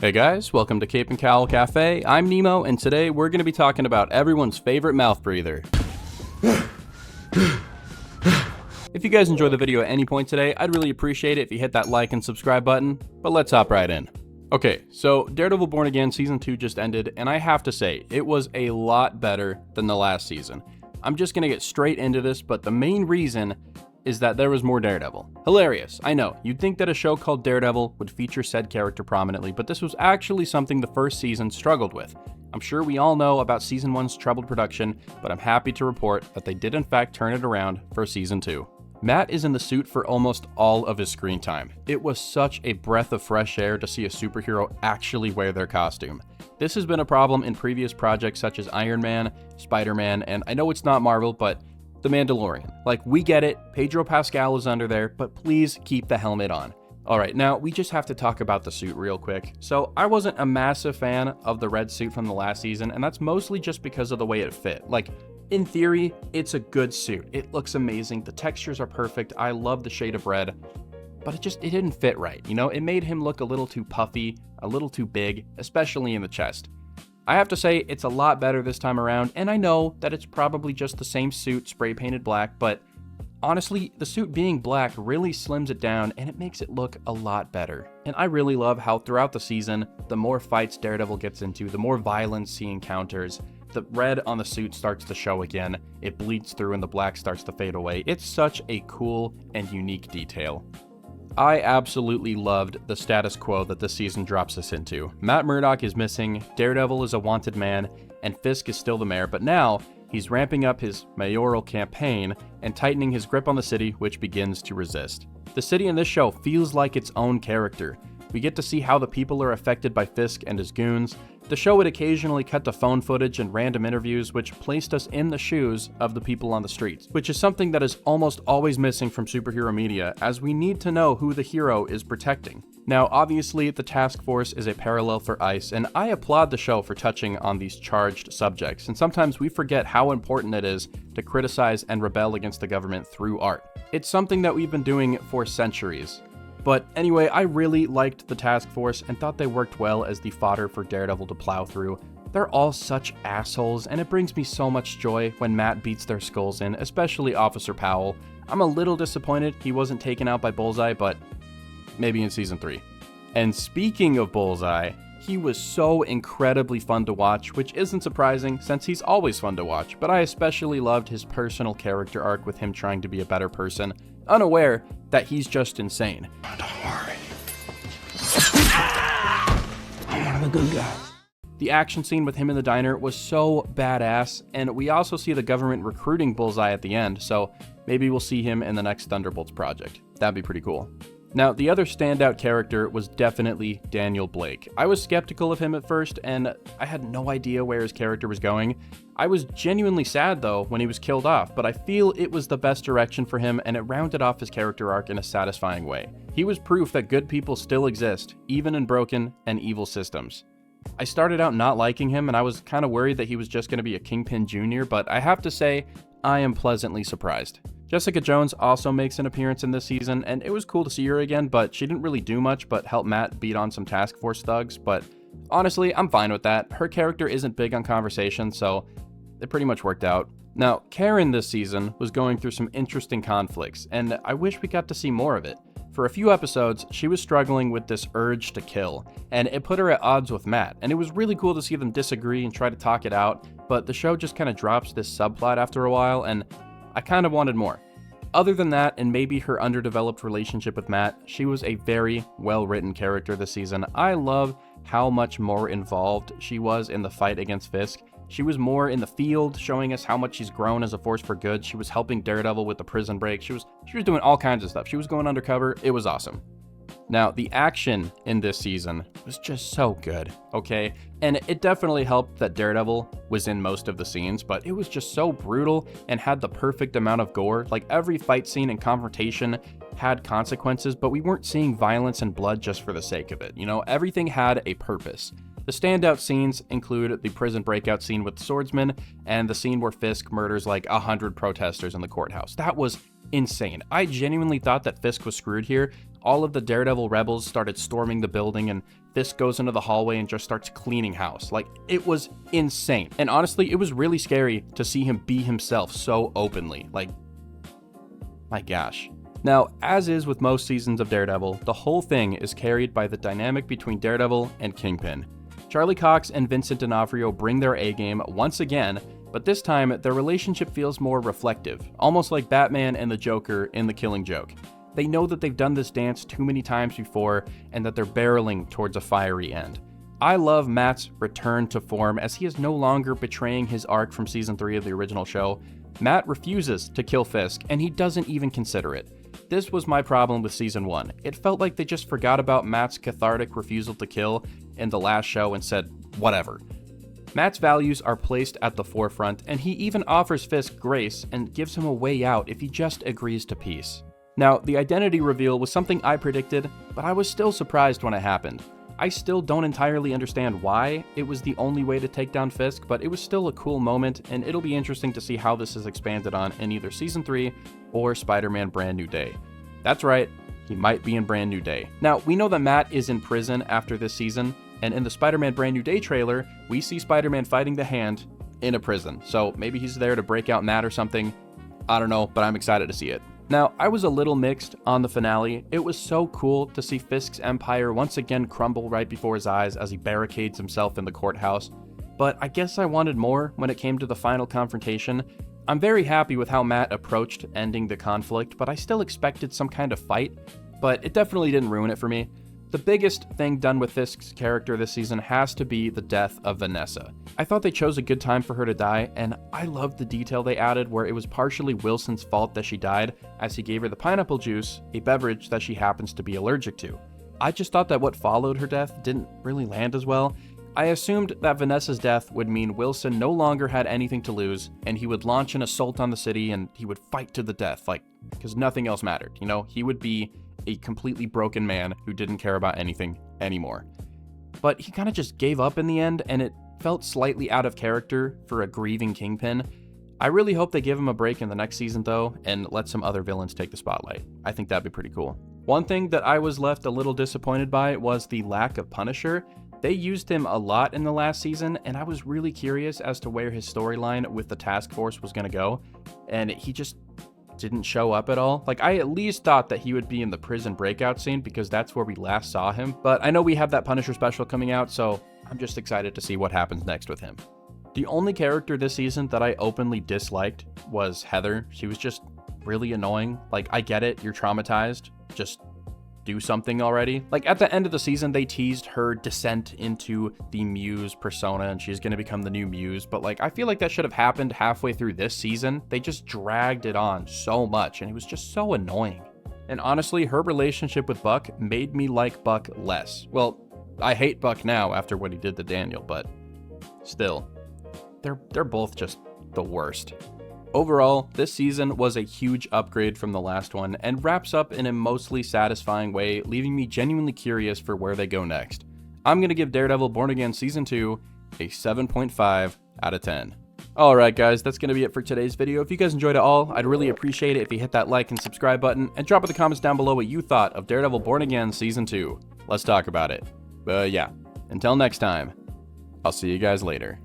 Hey guys, welcome to Cape and Cowl Cafe. I'm Nemo, and today we're going to be talking about everyone's favorite mouth breather. If you guys enjoy the video at any point today, I'd really appreciate it if you hit that like and subscribe button, but let's hop right in. Okay, so Daredevil Born Again Season 2 just ended, and I have to say, it was a lot better than the last season. I'm just going to get straight into this, but the main reason is that there was more Daredevil. Hilarious, I know, you'd think that a show called Daredevil would feature said character prominently, but this was actually something the first season struggled with. I'm sure we all know about Season 1's troubled production, but I'm happy to report that they did in fact turn it around for Season 2. Matt is in the suit for almost all of his screen time. It was such a breath of fresh air to see a superhero actually wear their costume. This has been a problem in previous projects such as Iron Man, Spider-Man, and I know it's not Marvel, but The Mandalorian. Like, we get it, Pedro Pascal is under there, but please keep the helmet on. Alright, now we just have to talk about the suit real quick. So I wasn't a massive fan of the red suit from the last season, and that's mostly just because of the way it fit. Like, in theory, it's a good suit. It looks amazing, the textures are perfect, I love the shade of red, but it didn't fit right, you know? It made him look a little too puffy, a little too big, especially in the chest. I have to say, it's a lot better this time around, and I know that it's probably just the same suit spray painted black, but honestly, the suit being black really slims it down and it makes it look a lot better. And I really love how throughout the season, the more fights Daredevil gets into, the more violence he encounters, the red on the suit starts to show again, it bleeds through and the black starts to fade away. It's such a cool and unique detail. I absolutely loved the status quo that this season drops us into. Matt Murdock is missing, Daredevil is a wanted man, and Fisk is still the mayor, but now he's ramping up his mayoral campaign and tightening his grip on the city, which begins to resist. The city in this show feels like its own character. We get to see how the people are affected by Fisk and his goons. The show would occasionally cut to phone footage and random interviews, which placed us in the shoes of the people on the streets, which is something that is almost always missing from superhero media, as we need to know who the hero is protecting. Now, obviously, the task force is a parallel for ICE, and I applaud the show for touching on these charged subjects, and sometimes we forget how important it is to criticize and rebel against the government through art. It's something that we've been doing for centuries. But anyway, I really liked the task force and thought they worked well as the fodder for Daredevil to plow through. They're all such assholes, and it brings me so much joy when Matt beats their skulls in, especially Officer Powell. I'm a little disappointed he wasn't taken out by Bullseye, but maybe in Season 3. And speaking of Bullseye, he was so incredibly fun to watch, which isn't surprising since he's always fun to watch, but I especially loved his personal character arc with him trying to be a better person, unaware that he's just insane. Oh, don't worry. I'm one of the good guys. The action scene with him in the diner was so badass, and we also see the government recruiting Bullseye at the end, so maybe we'll see him in the next Thunderbolts project. That'd be pretty cool. Now, the other standout character was definitely Daniel Blake. I was skeptical of him at first, and I had no idea where his character was going. I was genuinely sad, though, when he was killed off, but I feel it was the best direction for him, and it rounded off his character arc in a satisfying way. He was proof that good people still exist, even in broken and evil systems. I started out not liking him, and I was kind of worried that he was just going to be a Kingpin Jr., but I have to say, I am pleasantly surprised. Jessica Jones also makes an appearance in this season, and it was cool to see her again, but she didn't really do much but help Matt beat on some task force thugs, but honestly, I'm fine with that. Her character isn't big on conversation, so it pretty much worked out. Now, Karen this season was going through some interesting conflicts, and I wish we got to see more of it. For a few episodes, she was struggling with this urge to kill, and it put her at odds with Matt, and it was really cool to see them disagree and try to talk it out, but the show just kind of drops this subplot after a while, and I kind of wanted more. Other than that, and maybe her underdeveloped relationship with Matt, she was a very well-written character this season. I love how much more involved she was in the fight against Fisk. She was more in the field, showing us how much she's grown as a force for good. She was helping Daredevil with the prison break. She was doing all kinds of stuff. She was going undercover. It was awesome. Now, the action in this season was just so good, okay? And it definitely helped that Daredevil was in most of the scenes, but it was just so brutal and had the perfect amount of gore. Like, every fight scene and confrontation had consequences, but we weren't seeing violence and blood just for the sake of it. You know, everything had a purpose. The standout scenes include the prison breakout scene with the swordsman and the scene where Fisk murders like 100 protesters in the courthouse. That was insane. I genuinely thought that Fisk was screwed here. All of the Daredevil rebels started storming the building and Fisk goes into the hallway and just starts cleaning house. Like, it was insane. And honestly, it was really scary to see him be himself so openly. Like, my gosh. Now, as is with most seasons of Daredevil, the whole thing is carried by the dynamic between Daredevil and Kingpin. Charlie Cox and Vincent D'Onofrio bring their A-game once again, but this time their relationship feels more reflective, almost like Batman and the Joker in The Killing Joke. They know that they've done this dance too many times before and that they're barreling towards a fiery end. I love Matt's return to form as he is no longer betraying his arc from season 3 of the original show. Matt refuses to kill Fisk and he doesn't even consider it. This was my problem with season 1. It felt like they just forgot about Matt's cathartic refusal to kill in the last show and said, whatever. Matt's values are placed at the forefront and he even offers Fisk grace and gives him a way out if he just agrees to peace. Now, the identity reveal was something I predicted, but I was still surprised when it happened. I still don't entirely understand why it was the only way to take down Fisk, but it was still a cool moment, and it'll be interesting to see how this is expanded on in either Season 3 or Spider-Man Brand New Day. That's right, he might be in Brand New Day. Now, we know that Matt is in prison after this season, and in the Spider-Man Brand New Day trailer, we see Spider-Man fighting the Hand in a prison, so maybe he's there to break out Matt or something. I don't know, but I'm excited to see it. Now, I was a little mixed on the finale. It was so cool to see Fisk's empire once again crumble right before his eyes as he barricades himself in the courthouse, but I guess I wanted more when it came to the final confrontation. I'm very happy with how Matt approached ending the conflict, but I still expected some kind of fight, but it definitely didn't ruin it for me. The biggest thing done with Fisk's character this season has to be the death of Vanessa. I thought they chose a good time for her to die, and I loved the detail they added where it was partially Wilson's fault that she died, as he gave her the pineapple juice, a beverage that she happens to be allergic to. I just thought that what followed her death didn't really land as well. I assumed that Vanessa's death would mean Wilson no longer had anything to lose, and he would launch an assault on the city and he would fight to the death, like, because nothing else mattered, you know? He would be a completely broken man who didn't care about anything anymore. But he kind of just gave up in the end, and it felt slightly out of character for a grieving Kingpin. I really hope they give him a break in the next season though, and let some other villains take the spotlight. I think that'd be pretty cool. One thing that I was left a little disappointed by was the lack of Punisher. They used him a lot in the last season, and I was really curious as to where his storyline with the task force was going to go, and he just didn't show up at all. Like, I at least thought that he would be in the prison breakout scene because that's where we last saw him, but I know we have that Punisher special coming out, so I'm just excited to see what happens next with him. The only character this season that I openly disliked was Heather. She was just really annoying. Like, I get it, you're traumatized, just do something already. Like, at the end of the season, they teased her descent into the Muse persona and she's going to become the new Muse, but like, I feel like that should have happened halfway through this season. They just dragged it on so much and it was just so annoying. And honestly, her relationship with Buck made me like Buck less. Well, I hate Buck now after what he did to Daniel, but still, they're both just the worst. Overall, this season was a huge upgrade from the last one and wraps up in a mostly satisfying way, leaving me genuinely curious for where they go next. I'm going to give Daredevil Born Again Season 2 a 7.5 out of 10. Alright guys, that's going to be it for today's video. If you guys enjoyed it all, I'd really appreciate it if you hit that like and subscribe button, and drop in the comments down below what you thought of Daredevil Born Again Season 2. Let's talk about it. But yeah, until next time, I'll see you guys later.